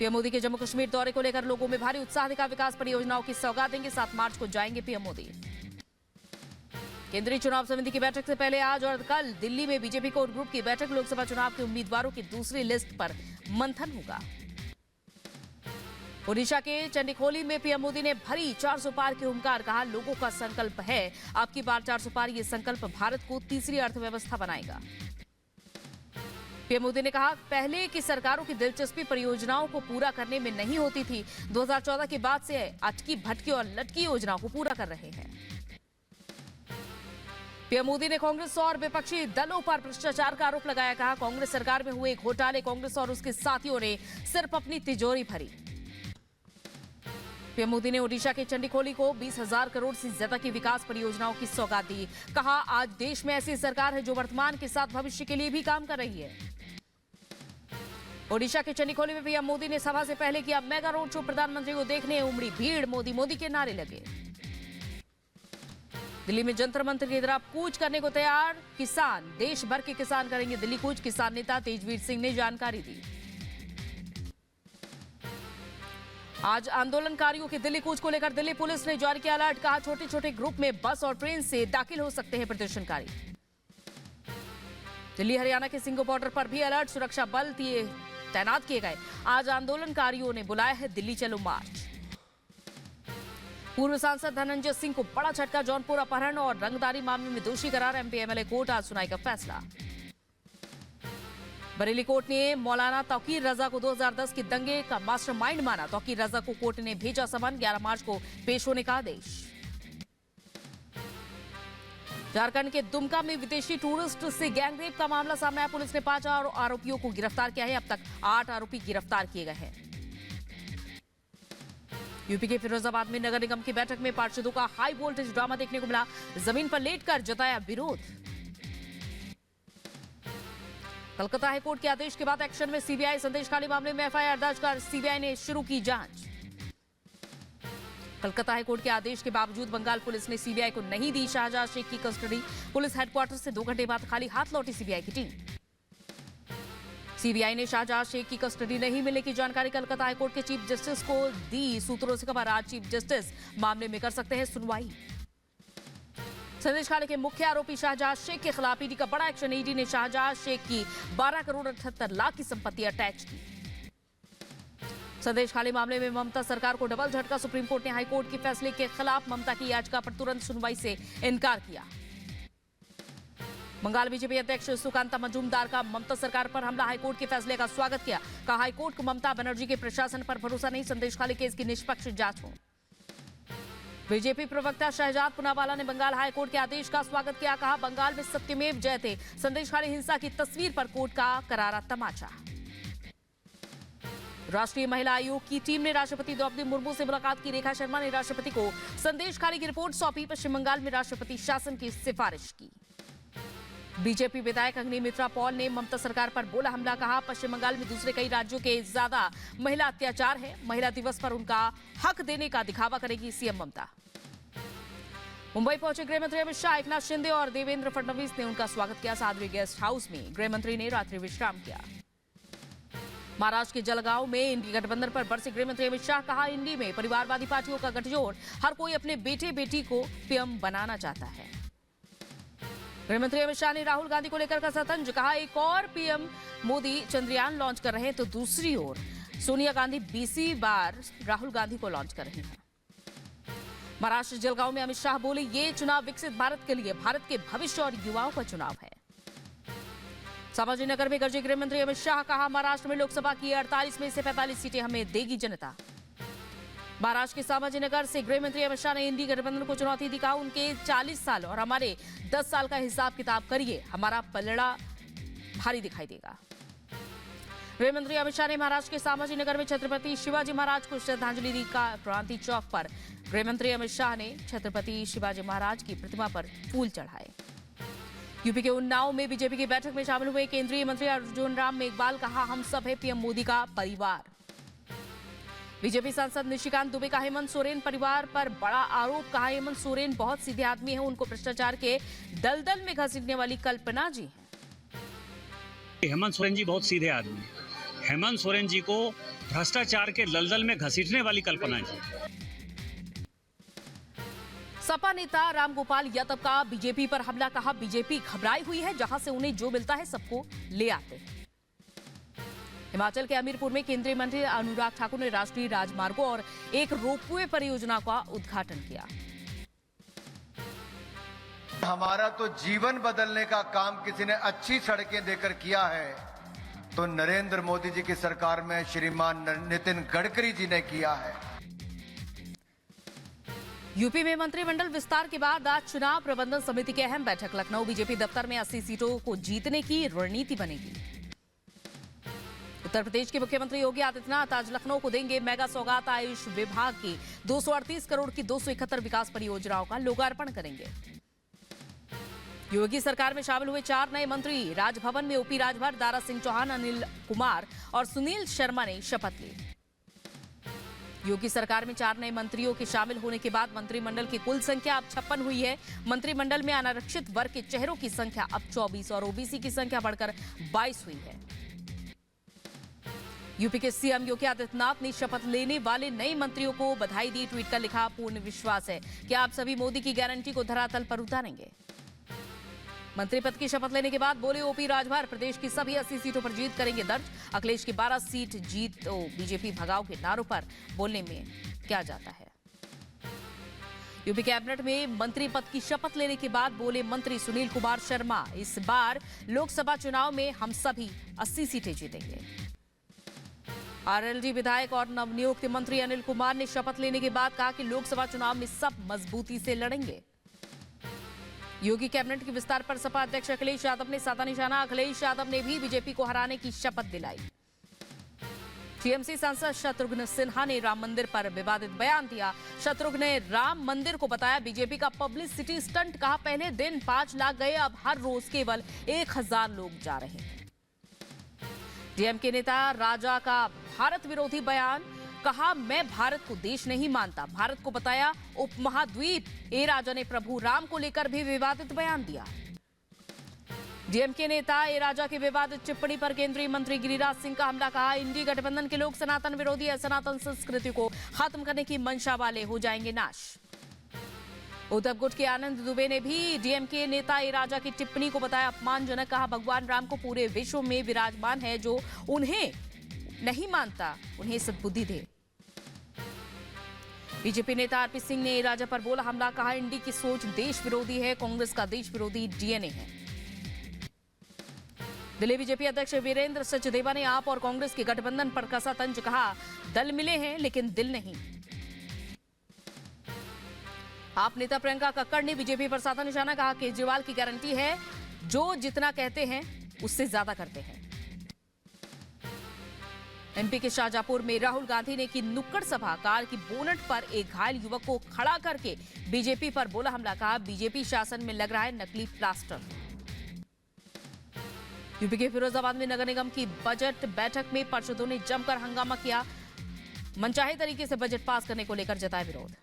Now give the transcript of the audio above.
PM Modi के जम्मू कश्मीर दौरे को लेकर लोगों में भारी उत्साह दिखा। विकास परियोजनाओं की सौगात देंगे। 7 मार्च को जाएंगे पीएम मोदी। केंद्रीय चुनाव समिति की बैठक से पहले आज और कल दिल्ली में बीजेपी कोर ग्रुप की बैठक। लोकसभा चुनाव के उम्मीदवारों की दूसरी लिस्ट पर मंथन होगा। ओडिशा के चंडीखोली में पीएम मोदी ने भरी 400 पार की हुंकार। कहा, लोगों का संकल्प है अब की बार 400 पार। ये संकल्प भारत को तीसरी अर्थव्यवस्था बनाएगा। पीएम मोदी ने कहा, पहले की सरकारों की दिलचस्पी परियोजनाओं को पूरा करने में नहीं होती थी। 2014 के बाद से अटकी भटकी और लटकी योजनाओं को पूरा कर रहे हैं। पीएम मोदी ने कांग्रेस और विपक्षी दलों पर भ्रष्टाचार का आरोप लगाया। कहा, कांग्रेस सरकार में हुए घोटाले कांग्रेस और उसके साथियों ने सिर्फ अपनी तिजोरी भरी। पीएम मोदी ने ओडिशा के चंडीखोली को 20,000 करोड़ से ज्यादा की विकास परियोजनाओं की सौगात दी। कहा, आज देश में ऐसी सरकार है जो वर्तमान के साथ भविष्य के लिए भी काम कर रही है। ओडिशा के चंडीखोली में पीएम मोदी ने सभा से पहले किया मेगा रोड शो। प्रधानमंत्री को देखने उमड़ी भीड़। मोदी मोदी के नारे लगे। दिल्ली में जंतर मंतर की तरफ कूच करने को तैयार किसान। देश भर के किसान करेंगे दिल्ली कूच। किसान नेता तेजवीर सिंह ने जानकारी दी। आज आंदोलनकारियों के दिल्ली कूच को लेकर दिल्ली पुलिस ने जारी किया अलर्ट। कहा, छोटे छोटे ग्रुप में बस और ट्रेन से दाखिल हो सकते हैं प्रदर्शनकारी। दिल्ली हरियाणा के सिंघू बॉर्डर पर भी अलर्ट। सुरक्षा बल तैनात किए गए। आज आंदोलनकारियों ने बुलाया है दिल्ली चलो मार्च। पूर्व सांसद धनंजय सिंह को बड़ा झटका। जौनपुर अपहरण और रंगदारी मामले में दोषी करार। एमपी एमएलए कोर्ट आज सुनाएगा फैसला। बरेली कोर्ट ने मौलाना तौकीर रजा को 2010 के दंगे का मास्टरमाइंड माना। तौकीर रजा को कोर्ट ने भेजा समन। 11 मार्च को पेश होने का आदेश। झारखंड के दुमका में विदेशी टूरिस्ट से गैंगरेप का मामला सामने आया। पुलिस ने 5 आरोपियों को गिरफ्तार किया है। अब तक 8 आरोपी गिरफ्तार किए गए हैं। यूपी के फिरोजाबाद में नगर निगम की बैठक में पार्षदों का हाई वोल्टेज ड्रामा देखने को मिला। जमीन पर लेटकर जताया विरोध। कलकत्ता हाईकोर्ट के आदेश के बाद एक्शन में सीबीआई। संदेशखाली मामले में एफआईआर दर्ज कर सीबीआई ने शुरू की जांच। कलकत्ता हाईकोर्ट के आदेश के बावजूद बंगाल पुलिस ने सीबीआई को नहीं दी शाहजहां शेख की कस्टडी। पुलिस हेडक्वार्टर से 2 घंटे बाद खाली हाथ लौटी सीबीआई की टीम। सीबीआई ने शाहजहां शेख की कस्टडी नहीं मिलने की जानकारी कलकत्ता हाईकोर्ट के चीफ जस्टिस को दी। सूत्रों से खबर, आज चीफ जस्टिस मामले में कर सकते हैं सुनवाई। संदेशखाली के मुख्य आरोपी शाहजहां शेख के खिलाफ ईडी का बड़ा एक्शन। ईडी ने शाहजहां शेख की 12 करोड़ 78 लाख की संपत्ति अटैच की। संदेशखाली मामले में ममता सरकार को डबल झटका। सुप्रीम कोर्ट ने हाईकोर्ट के फैसले के खिलाफ ममता की याचिका पर तुरंत सुनवाई से इनकार किया। बंगाल बीजेपी अध्यक्ष सुकांता मजूमदार का ममता सरकार पर हमला। हाईकोर्ट के फैसले का स्वागत किया। कहा, हाईकोर्ट को ममता बनर्जी के प्रशासन पर भरोसा नहीं। संदेशखाली केस की निष्पक्ष जांच हो। बीजेपी प्रवक्ता शहजाद पुनावाला ने बंगाल हाईकोर्ट के आदेश का स्वागत किया। कहा, बंगाल में सत्यमेव जयते। संदेशखाली हिंसा की तस्वीर पर कोर्ट का करारा तमाचा। राष्ट्रीय महिला आयोग की टीम ने राष्ट्रपति द्रौपदी मुर्मू से मुलाकात की। रेखा शर्मा ने राष्ट्रपति को संदेशखाली की रिपोर्ट सौंपी। पश्चिम बंगाल में राष्ट्रपति शासन की सिफारिश की। बीजेपी विधायक अग्निमित्रा पॉल ने ममता सरकार पर बोला हमला। कहा, पश्चिम बंगाल में दूसरे कई राज्यों के ज्यादा महिला अत्याचार है। महिला दिवस पर उनका हक देने का दिखावा करेगी सीएम ममता। मुंबई पहुंचे गृहमंत्री अमित शाह। एकनाथ शिंदे और देवेंद्र फडणवीस ने उनका स्वागत किया। सादवी गेस्ट हाउस में गृहमंत्री ने रात्रि विश्राम किया। महाराष्ट्र के जलगांव में इंडी गठबंधन पर बरसे गृहमंत्री अमित शाह। कहा, इंडी में परिवारवादी पार्टियों का गठजोड़। हर कोई अपने बेटे बेटी को पीएम बनाना चाहता है। गृहमंत्री अमित शाह ने राहुल गांधी को लेकर कसा तंज। कहा, एक और पीएम मोदी चंद्रयान लॉन्च कर रहे हैं तो दूसरी ओर सोनिया गांधी 20वीं बार राहुल गांधी को लॉन्च कर रही हैं। महाराष्ट्र जलगांव में अमित शाह बोले, ये चुनाव विकसित भारत के लिए, भारत के भविष्य और युवाओं का चुनाव है। संभाजीनगर में गरजे गृहमंत्री अमित शाह। कहा, महाराष्ट्र में लोकसभा की 48 में से 45 सीटें हमें देगी जनता। महाराष्ट्र के संभाजीनगर से गृहमंत्री अमित शाह ने इंडी गठबंधन को चुनौती दी। कहा, उनके 40 साल और हमारे 10 साल का हिसाब किताब करिए, हमारा पलड़ा भारी दिखाई देगा। गृहमंत्री अमित शाह ने महाराष्ट्र के संभाजीनगर में छत्रपति शिवाजी महाराज को श्रद्धांजलि दी। का क्रांति चौक पर गृहमंत्री अमित शाह ने छत्रपति शिवाजी महाराज की प्रतिमा पर फूल चढ़ाए। यूपी के उन्नाव में बीजेपी की बैठक में शामिल हुए केंद्रीय मंत्री अर्जुन राम मेघवाल। कहा, हम सब है पीएम मोदी का परिवार। बीजेपी सांसद निशिकांत दुबे का हेमंत सोरेन परिवार पर बड़ा आरोप। कहा, हेमंत सोरेन बहुत सीधे आदमी हैं, उनको भ्रष्टाचार के दलदल में घसीटने वाली कल्पना जी हैं। हेमंत सोरेन जी बहुत सीधे आदमी हैं। हेमंत सोरेन जी को भ्रष्टाचार के दलदल में घसीटने वाली कल्पना जी। सपा नेता रामगोपाल यादव का बीजेपी पर हमला, कहा बीजेपी घबराई हुई है, जहां से उन्हें जो मिलता है सबको ले आते हैं। हिमाचल के हमीरपुर में केंद्रीय मंत्री अनुराग ठाकुर ने राष्ट्रीय राजमार्गों और एक रोपवे परियोजना का उद्घाटन किया। हमारा तो जीवन बदलने का काम किसी ने अच्छी सड़कें देकर किया है तो नरेंद्र मोदी जी की सरकार में श्रीमान नितिन गडकरी जी ने किया है। यूपी में मंत्रिमंडल विस्तार के बाद आज चुनाव प्रबंधन समिति की अहम बैठक। लखनऊ बीजेपी दफ्तर में 80 सीटों को जीतने की रणनीति बनेगी। उत्तर प्रदेश के मुख्यमंत्री योगी आदित्यनाथ आज लखनऊ को देंगे मेगा सौगात। आयुष विभाग की 238 करोड़ की 271 विकास परियोजनाओं का लोकार्पण करेंगे। योगी सरकार में शामिल हुए 4 नए मंत्री। राजभवन में ओपी राजभर, दारा सिंह चौहान, अनिल कुमार और सुनील शर्मा ने शपथ ली। योगी सरकार में 4 नए मंत्रियों के शामिल होने के बाद मंत्रिमंडल की कुल संख्या अब 56 हुई है। मंत्रिमंडल में अनारक्षित वर्ग के चेहरों की संख्या अब 24 और ओबीसी की संख्या बढ़कर 22 हुई है। यूपी के सीएम योगी आदित्यनाथ ने शपथ लेने वाले नए मंत्रियों को बधाई दी। ट्वीट कर लिखा, पूर्ण विश्वास है कि आप सभी मोदी की गारंटी को धरातल पर उतारेंगे। मंत्री पद की शपथ लेने के बाद बोले ओपी राजभर, प्रदेश की सभी 80 सीटों पर जीत करेंगे दर्ज। अखिलेश की 12 सीट जीत तो बीजेपी भगाओ के नारों पर बोलने में क्या जाता है। यूपी कैबिनेट में मंत्री पद की शपथ लेने के बाद बोले मंत्री सुनील कुमार शर्मा, इस बार लोकसभा चुनाव में हम सभी 80 सीटें जीतेंगे। आरएलडी विधायक और नवनियुक्त मंत्री अनिल कुमार ने शपथ लेने के बाद कहा कि लोकसभा चुनाव में सब मजबूती से लड़ेंगे। योगी कैबिनेट के विस्तार पर सपा अध्यक्ष अखिलेश यादव ने साधा निशाना। अखिलेश यादव ने भी बीजेपी को हराने की शपथ दिलाई। टीएमसी सांसद शत्रुघ्न सिन्हा ने राम मंदिर पर विवादित बयान दिया। शत्रुघ्न ने राम मंदिर को बताया बीजेपी का पब्लिसिटी स्टंट। कहा पहले दिन 5 लाख गए, अब हर रोज केवल 1000 लोग जा रहे हैं। डीएमके नेता राजा का भारत विरोधी बयान। कहा मैं भारत को देश नहीं मानता, भारत को बताया उपमहाद्वीप। ए राजा ने प्रभु राम को लेकर भी विवादित बयान दिया। डीएमके नेता ए राजा की विवादित टिप्पणी पर केंद्रीय मंत्री गिरिराज सिंह का हमला। कहा इंडी गठबंधन के लोग सनातन विरोधी है, सनातन संस्कृति को खत्म करने की मंशा वाले हो जाएंगे नाश। उद्धव गुट के आनंद दुबे ने भी डीएमके नेता ए राजा की टिप्पणी को बताया अपमानजनक। कहा भगवान राम को पूरे विश्व में विराजमान है, जो उन्हें नहीं मानता उन्हें सद्बुद्धि दे। बीजेपी नेता आरपी सिंह ने ए राजा पर बोला हमला। कहा इंडी की सोच देश विरोधी है, कांग्रेस का देश विरोधी डीएनए है। दिल्ली बीजेपी अध्यक्ष वीरेंद्र सचदेवा ने आप और कांग्रेस के गठबंधन पर कसा तंज। कहा दल मिले हैं लेकिन दिल नहीं। आप नेता प्रियंका कक्कड़ ने बीजेपी पर साधा निशाना। कहा केजरीवाल की गारंटी है, जो जितना कहते हैं उससे ज्यादा करते हैं। एमपी के शाहजहांपुर में राहुल गांधी ने की नुक्कड़ सभा। कार की बोनट पर एक घायल युवक को खड़ा करके बीजेपी पर बोला हमला। कहा बीजेपी शासन में लग रहा है नकली प्लास्टर। यूपी के फिरोजाबाद में नगर निगम की बजट बैठक में पार्षदों ने जमकर हंगामा किया। मनचाहे तरीके से बजट पास करने को लेकर जताया विरोध।